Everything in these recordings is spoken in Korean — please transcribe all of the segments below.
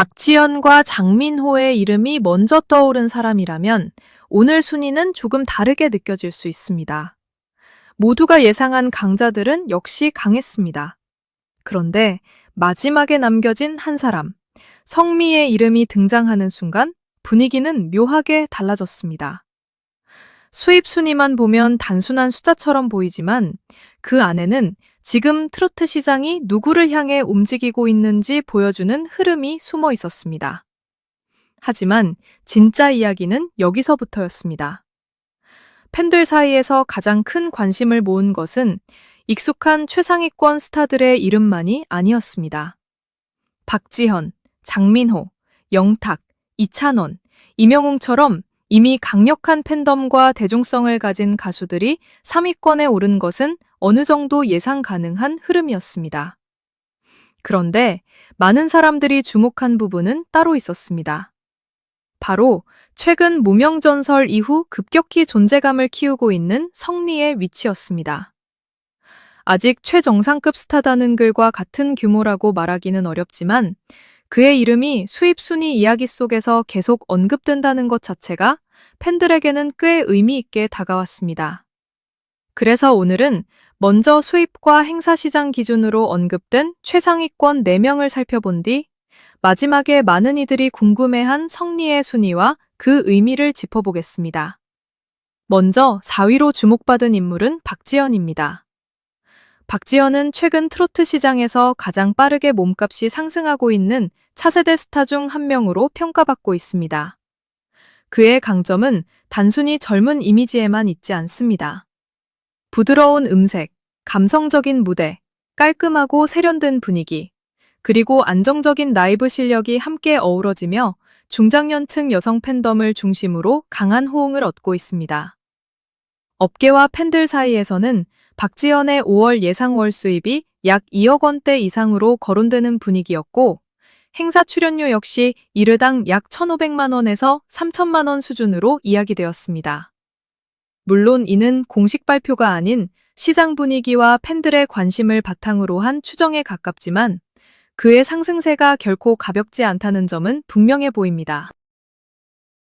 박지현과 장민호의 이름이 먼저 떠오른 사람이라면 오늘 순위는 조금 다르게 느껴질 수 있습니다. 모두가 예상한 강자들은 역시 강했습니다. 그런데 마지막에 남겨진 한 사람, 성미의 이름이 등장하는 순간 분위기는 묘하게 달라졌습니다. 수입 순위만 보면 단순한 숫자처럼 보이지만 그 안에는 지금 트로트 시장이 누구를 향해 움직이고 있는지 보여주는 흐름이 숨어 있었습니다. 하지만 진짜 이야기는 여기서부터였습니다. 팬들 사이에서 가장 큰 관심을 모은 것은 익숙한 최상위권 스타들의 이름만이 아니었습니다. 박지현, 장민호, 영탁, 이찬원, 임영웅처럼 이미 강력한 팬덤과 대중성을 가진 가수들이 3위권에 오른 것은 어느 정도 예상 가능한 흐름이었습니다. 그런데 많은 사람들이 주목한 부분은 따로 있었습니다. 바로 최근 무명전설 이후 급격히 존재감을 키우고 있는 성리의 위치였습니다. 아직 최정상급 스타다는 글과 같은 규모라고 말하기는 어렵지만 그의 이름이 수입 순위 이야기 속에서 계속 언급된다는 것 자체가 팬들에게는 꽤 의미 있게 다가왔습니다. 그래서 오늘은 먼저 수입과 행사 시장 기준으로 언급된 최상위권 4명을 살펴본 뒤 마지막에 많은 이들이 궁금해한 성리의 순위와 그 의미를 짚어보겠습니다. 먼저 4위로 주목받은 인물은 박지현입니다. 박지현은 최근 트로트 시장에서 가장 빠르게 몸값이 상승하고 있는 차세대 스타 중 한 명으로 평가받고 있습니다. 그의 강점은 단순히 젊은 이미지에만 있지 않습니다. 부드러운 음색, 감성적인 무대, 깔끔하고 세련된 분위기, 그리고 안정적인 라이브 실력이 함께 어우러지며 중장년층 여성 팬덤을 중심으로 강한 호응을 얻고 있습니다. 업계와 팬들 사이에서는 박지현의 5월 예상 월 수입이 약 2억 원대 이상으로 거론되는 분위기였고, 행사 출연료 역시 일회당 약 1,500만 원에서 3,000만 원 수준으로 이야기되었습니다. 물론 이는 공식 발표가 아닌 시장 분위기와 팬들의 관심을 바탕으로 한 추정에 가깝지만 그의 상승세가 결코 가볍지 않다는 점은 분명해 보입니다.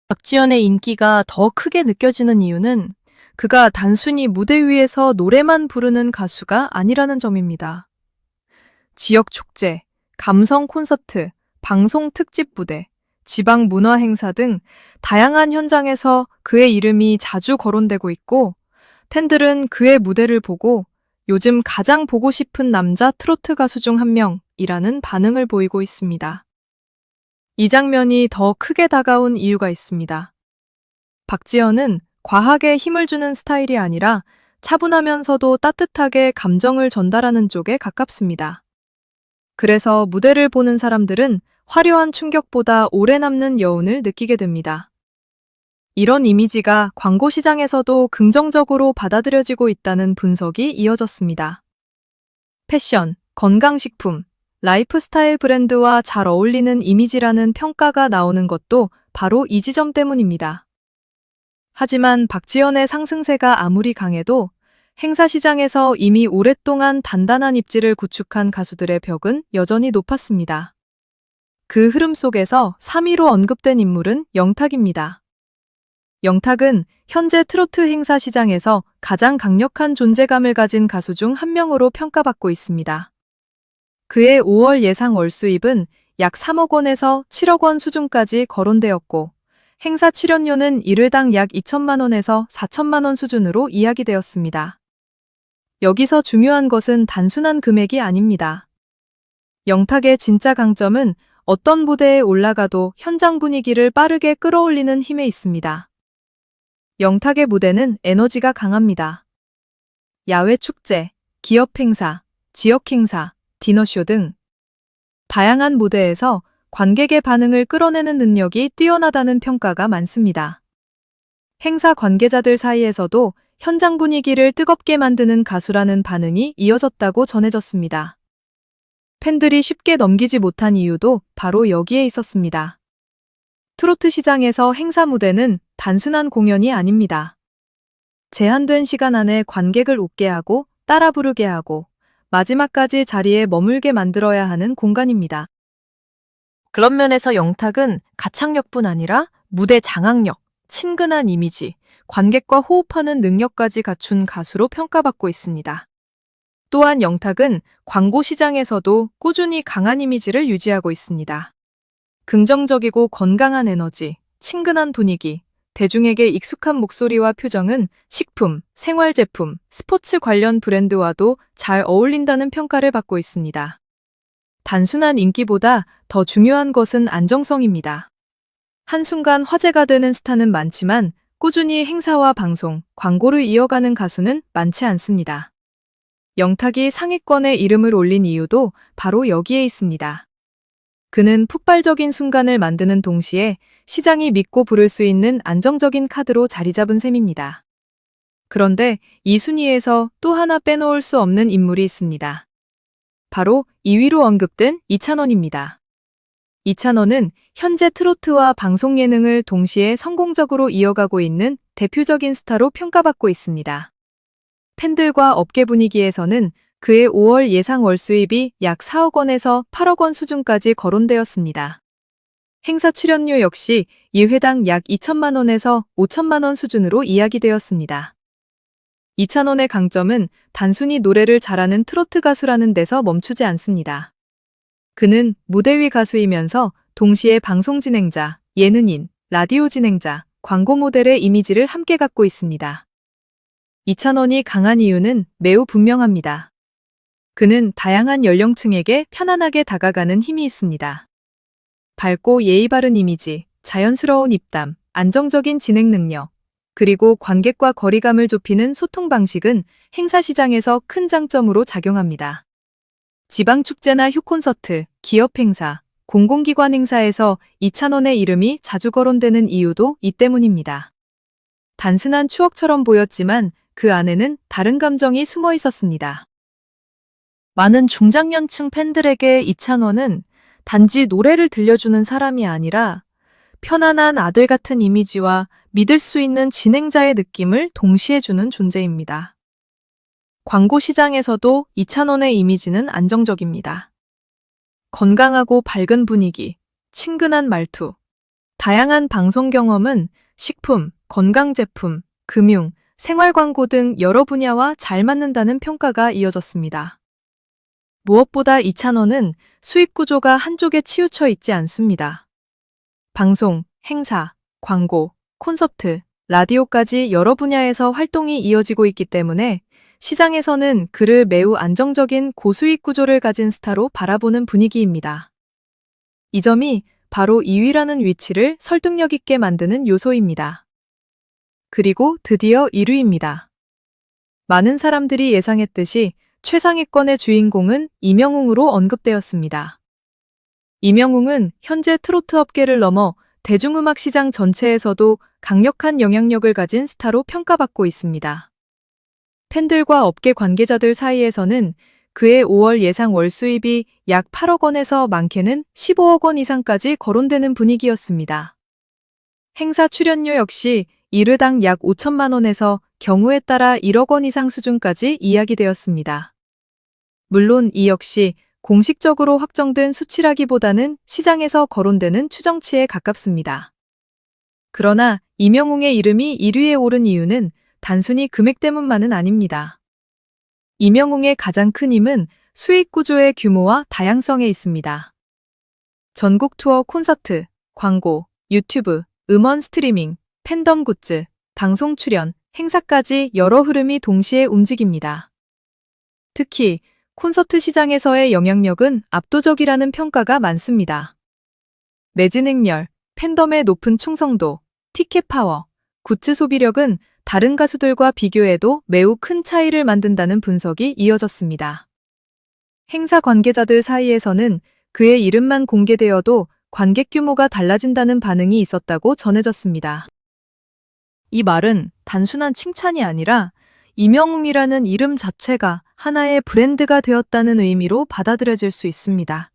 박지현의 인기가 더 크게 느껴지는 이유는 그가 단순히 무대 위에서 노래만 부르는 가수가 아니라는 점입니다. 지역 축제, 감성 콘서트, 방송 특집 무대, 지방 문화 행사 등 다양한 현장에서 그의 이름이 자주 거론되고 있고, 팬들은 그의 무대를 보고 요즘 가장 보고 싶은 남자 트로트 가수 중 한 명이라는 반응을 보이고 있습니다. 이 장면이 더 크게 다가온 이유가 있습니다. 박지현은 과하게 힘을 주는 스타일이 아니라 차분하면서도 따뜻하게 감정을 전달하는 쪽에 가깝습니다. 그래서 무대를 보는 사람들은 화려한 충격보다 오래 남는 여운을 느끼게 됩니다. 이런 이미지가 광고 시장에서도 긍정적으로 받아들여지고 있다는 분석이 이어졌습니다. 패션, 건강식품, 라이프스타일 브랜드와 잘 어울리는 이미지라는 평가가 나오는 것도 바로 이 지점 때문입니다. 하지만 박지현의 상승세가 아무리 강해도 행사 시장에서 이미 오랫동안 단단한 입지를 구축한 가수들의 벽은 여전히 높았습니다. 그 흐름 속에서 3위로 언급된 인물은 영탁입니다. 영탁은 현재 트로트 행사 시장에서 가장 강력한 존재감을 가진 가수 중 한 명으로 평가받고 있습니다. 그의 5월 예상 월 수입은 약 3억 원에서 7억 원 수준까지 거론되었고, 행사 출연료는 일회당 약 2천만 원에서 4천만 원 수준으로 이야기되었습니다. 여기서 중요한 것은 단순한 금액이 아닙니다. 영탁의 진짜 강점은 어떤 무대에 올라가도 현장 분위기를 빠르게 끌어올리는 힘에 있습니다. 영탁의 무대는 에너지가 강합니다. 야외 축제, 기업 행사, 지역 행사, 디너쇼 등 다양한 무대에서 관객의 반응을 끌어내는 능력이 뛰어나다는 평가가 많습니다. 행사 관계자들 사이에서도 현장 분위기를 뜨겁게 만드는 가수라는 반응이 이어졌다고 전해졌습니다. 팬들이 쉽게 넘기지 못한 이유도 바로 여기에 있었습니다. 트로트 시장에서 행사 무대는 단순한 공연이 아닙니다. 제한된 시간 안에 관객을 웃게 하고 따라 부르게 하고 마지막까지 자리에 머물게 만들어야 하는 공간입니다. 그런 면에서 영탁은 가창력뿐 아니라 무대 장악력, 친근한 이미지, 관객과 호흡하는 능력까지 갖춘 가수로 평가받고 있습니다. 또한 영탁은 광고 시장에서도 꾸준히 강한 이미지를 유지하고 있습니다. 긍정적이고 건강한 에너지, 친근한 분위기, 대중에게 익숙한 목소리와 표정은 식품, 생활제품, 스포츠 관련 브랜드와도 잘 어울린다는 평가를 받고 있습니다. 단순한 인기보다 더 중요한 것은 안정성입니다. 한순간 화제가 되는 스타는 많지만 꾸준히 행사와 방송, 광고를 이어가는 가수는 많지 않습니다. 영탁이 상위권에 이름을 올린 이유도 바로 여기에 있습니다. 그는 폭발적인 순간을 만드는 동시에 시장이 믿고 부를 수 있는 안정적인 카드로 자리 잡은 셈입니다. 그런데 이 순위에서 또 하나 빼놓을 수 없는 인물이 있습니다. 바로 2위로 언급된 이찬원입니다. 이찬원은 현재 트로트와 방송 예능을 동시에 성공적으로 이어가고 있는 대표적인 스타로 평가받고 있습니다. 팬들과 업계 분위기에서는 그의 5월 예상 월 수입이 약 4억 원에서 8억 원 수준까지 거론되었습니다. 행사 출연료 역시 1회당 약 2천만 원에서 5천만 원 수준으로 이야기되었습니다. 이찬원의 강점은 단순히 노래를 잘하는 트로트 가수라는 데서 멈추지 않습니다. 그는 무대 위 가수이면서 동시에 방송 진행자, 예능인, 라디오 진행자, 광고 모델의 이미지를 함께 갖고 있습니다. 이찬원이 강한 이유는 매우 분명합니다. 그는 다양한 연령층에게 편안하게 다가가는 힘이 있습니다. 밝고 예의 바른 이미지, 자연스러운 입담, 안정적인 진행 능력, 그리고 관객과 거리감을 좁히는 소통 방식은 행사 시장에서 큰 장점으로 작용합니다. 지방축제나 휴콘서트, 기업 행사, 공공기관 행사에서 이찬원의 이름이 자주 거론되는 이유도 이 때문입니다. 단순한 추억처럼 보였지만 그 안에는 다른 감정이 숨어 있었습니다. 많은 중장년층 팬들에게 이찬원은 단지 노래를 들려주는 사람이 아니라 편안한 아들 같은 이미지와 믿을 수 있는 진행자의 느낌을 동시에 주는 존재입니다. 광고 시장에서도 이찬원의 이미지는 안정적입니다. 건강하고 밝은 분위기, 친근한 말투, 다양한 방송 경험은 식품, 건강제품, 금융, 생활 광고 등 여러 분야와 잘 맞는다는 평가가 이어졌습니다. 무엇보다 이찬원은 수익 구조가 한쪽에 치우쳐 있지 않습니다. 방송, 행사, 광고, 콘서트, 라디오까지 여러 분야에서 활동이 이어지고 있기 때문에 시장에서는 그를 매우 안정적인 고수익 구조를 가진 스타로 바라보는 분위기입니다. 이 점이 바로 2위라는 위치를 설득력 있게 만드는 요소입니다. 그리고 드디어 1위입니다. 많은 사람들이 예상했듯이 최상위권의 주인공은 이명웅으로 언급되었습니다. 이명웅은 현재 트로트 업계를 넘어 대중음악 시장 전체에서도 강력한 영향력을 가진 스타로 평가받고 있습니다. 팬들과 업계 관계자들 사이에서는 그의 5월 예상 월 수입이 약 8억 원에서 많게는 15억 원 이상까지 거론되는 분위기였습니다. 행사 출연료 역시 1회당 약 5천만 원에서 경우에 따라 1억 원 이상 수준까지 이야기되었습니다. 물론 이 역시 공식적으로 확정된 수치라기보다는 시장에서 거론되는 추정치에 가깝습니다. 그러나 이명웅의 이름이 1위에 오른 이유는 단순히 금액 때문만은 아닙니다. 이명웅의 가장 큰 힘은 수익 구조의 규모와 다양성에 있습니다. 전국 투어 콘서트, 광고, 유튜브, 음원 스트리밍, 팬덤 굿즈, 방송 출연, 행사까지 여러 흐름이 동시에 움직입니다. 특히 콘서트 시장에서의 영향력은 압도적이라는 평가가 많습니다. 매진 행렬, 팬덤의 높은 충성도, 티켓 파워, 굿즈 소비력은 다른 가수들과 비교해도 매우 큰 차이를 만든다는 분석이 이어졌습니다. 행사 관계자들 사이에서는 그의 이름만 공개되어도 관객 규모가 달라진다는 반응이 있었다고 전해졌습니다. 이 말은 단순한 칭찬이 아니라 이명웅이라는 이름 자체가 하나의 브랜드가 되었다는 의미로 받아들여질 수 있습니다.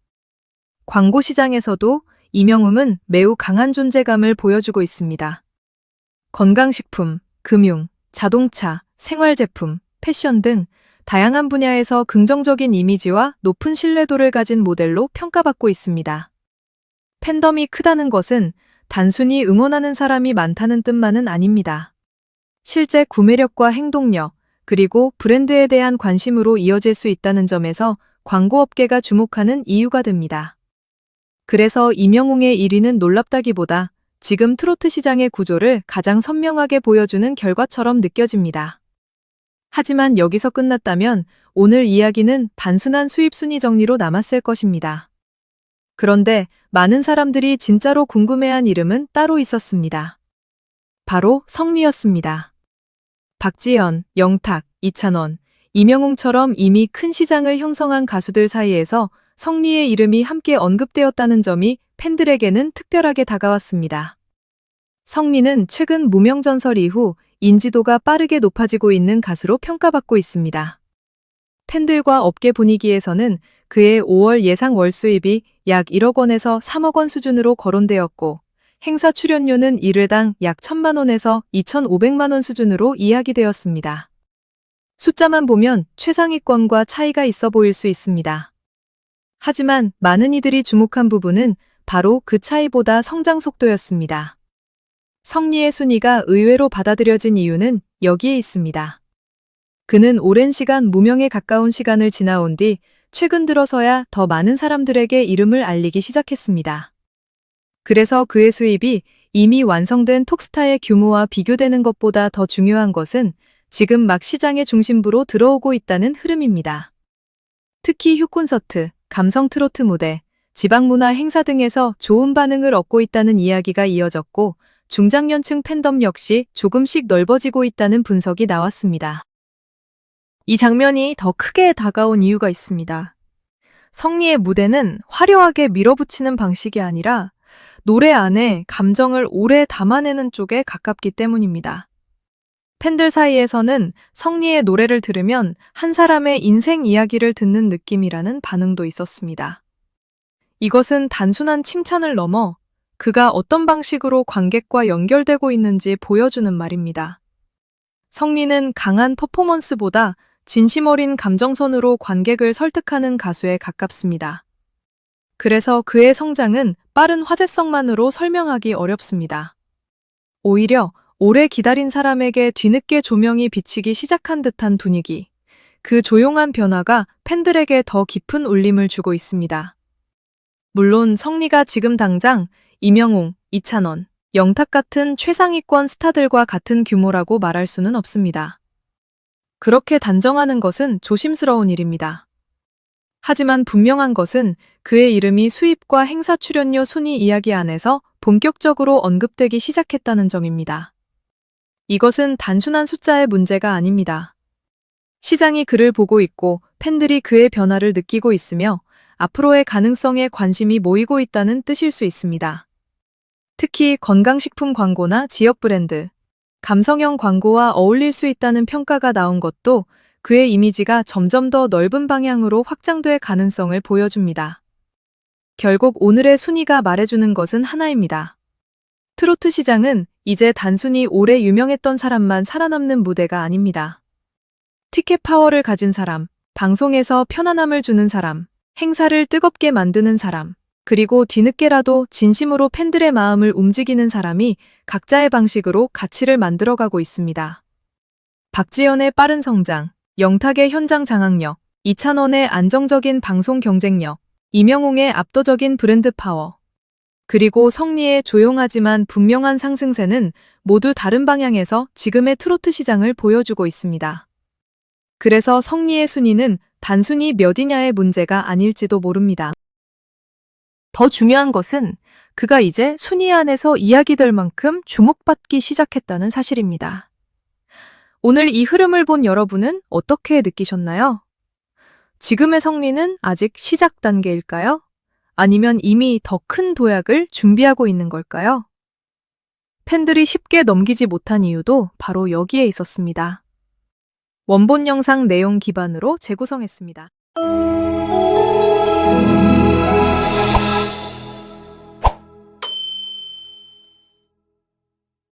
광고 시장에서도 이명웅은 매우 강한 존재감을 보여주고 있습니다. 건강식품, 금융, 자동차, 생활제품, 패션 등 다양한 분야에서 긍정적인 이미지와 높은 신뢰도를 가진 모델로 평가받고 있습니다. 팬덤이 크다는 것은 단순히 응원하는 사람이 많다는 뜻만은 아닙니다. 실제 구매력과 행동력, 그리고 브랜드에 대한 관심으로 이어질 수 있다는 점에서 광고업계가 주목하는 이유가 됩니다. 그래서 이명웅의 1위는 놀랍다기보다 지금 트로트 시장의 구조를 가장 선명하게 보여주는 결과처럼 느껴집니다. 하지만 여기서 끝났다면 오늘 이야기는 단순한 수입 순위 정리로 남았을 것입니다. 그런데 많은 사람들이 진짜로 궁금해한 이름은 따로 있었습니다. 바로 성리였습니다. 박지현, 영탁, 이찬원, 이명웅처럼 이미 큰 시장을 형성한 가수들 사이에서 성리의 이름이 함께 언급되었다는 점이 팬들에게는 특별하게 다가왔습니다. 성리는 최근 무명전설 이후 인지도가 빠르게 높아지고 있는 가수로 평가받고 있습니다. 팬들과 업계 분위기에서는 그의 5월 예상 월 수입이 약 1억 원에서 3억 원 수준으로 거론되었고, 행사 출연료는 1회당 약 1,000만 원에서 2,500만 원 수준으로 이야기되었습니다. 숫자만 보면 최상위권과 차이가 있어 보일 수 있습니다. 하지만 많은 이들이 주목한 부분은 바로 그 차이보다 성장 속도였습니다. 성리의 순위가 의외로 받아들여진 이유는 여기에 있습니다. 그는 오랜 시간 무명에 가까운 시간을 지나온 뒤 최근 들어서야 더 많은 사람들에게 이름을 알리기 시작했습니다. 그래서 그의 수입이 이미 완성된 톡스타의 규모와 비교되는 것보다 더 중요한 것은 지금 막 시장의 중심부로 들어오고 있다는 흐름입니다. 특히 휴콘서트, 감성 트로트 무대, 지방문화 행사 등에서 좋은 반응을 얻고 있다는 이야기가 이어졌고, 중장년층 팬덤 역시 조금씩 넓어지고 있다는 분석이 나왔습니다. 이 장면이 더 크게 다가온 이유가 있습니다. 성리의 무대는 화려하게 밀어붙이는 방식이 아니라 노래 안에 감정을 오래 담아내는 쪽에 가깝기 때문입니다. 팬들 사이에서는 성리의 노래를 들으면 한 사람의 인생 이야기를 듣는 느낌이라는 반응도 있었습니다. 이것은 단순한 칭찬을 넘어 그가 어떤 방식으로 관객과 연결되고 있는지 보여주는 말입니다. 성리는 강한 퍼포먼스보다 진심 어린 감정선으로 관객을 설득하는 가수에 가깝습니다. 그래서 그의 성장은 빠른 화제성만으로 설명하기 어렵습니다. 오히려 오래 기다린 사람에게 뒤늦게 조명이 비치기 시작한 듯한 분위기, 그 조용한 변화가 팬들에게 더 깊은 울림을 주고 있습니다. 물론 성리가 지금 당장 이명웅, 이찬원, 영탁 같은 최상위권 스타들과 같은 규모라고 말할 수는 없습니다. 그렇게 단정하는 것은 조심스러운 일입니다. 하지만 분명한 것은 그의 이름이 수입과 행사 출연료 순위 이야기 안에서 본격적으로 언급되기 시작했다는 점입니다. 이것은 단순한 숫자의 문제가 아닙니다. 시장이 그를 보고 있고 팬들이 그의 변화를 느끼고 있으며 앞으로의 가능성에 관심이 모이고 있다는 뜻일 수 있습니다. 특히 건강식품 광고나 지역 브랜드, 감성형 광고와 어울릴 수 있다는 평가가 나온 것도 그의 이미지가 점점 더 넓은 방향으로 확장될 가능성을 보여줍니다. 결국 오늘의 순위가 말해주는 것은 하나입니다. 트로트 시장은 이제 단순히 오래 유명했던 사람만 살아남는 무대가 아닙니다. 티켓 파워를 가진 사람, 방송에서 편안함을 주는 사람, 행사를 뜨겁게 만드는 사람, 그리고 뒤늦게라도 진심으로 팬들의 마음을 움직이는 사람이 각자의 방식으로 가치를 만들어가고 있습니다. 박지현의 빠른 성장, 영탁의 현장 장악력, 이찬원의 안정적인 방송 경쟁력, 이명웅의 압도적인 브랜드 파워, 그리고 성리의 조용하지만 분명한 상승세는 모두 다른 방향에서 지금의 트로트 시장을 보여주고 있습니다. 그래서 성리의 순위는 단순히 몇이냐의 문제가 아닐지도 모릅니다. 더 중요한 것은 그가 이제 순위 안에서 이야기될 만큼 주목받기 시작했다는 사실입니다. 오늘 이 흐름을 본 여러분은 어떻게 느끼셨나요? 지금의 성리는 아직 시작 단계일까요? 아니면 이미 더 큰 도약을 준비하고 있는 걸까요? 팬들이 쉽게 넘기지 못한 이유도 바로 여기에 있었습니다. 원본 영상 내용 기반으로 재구성했습니다.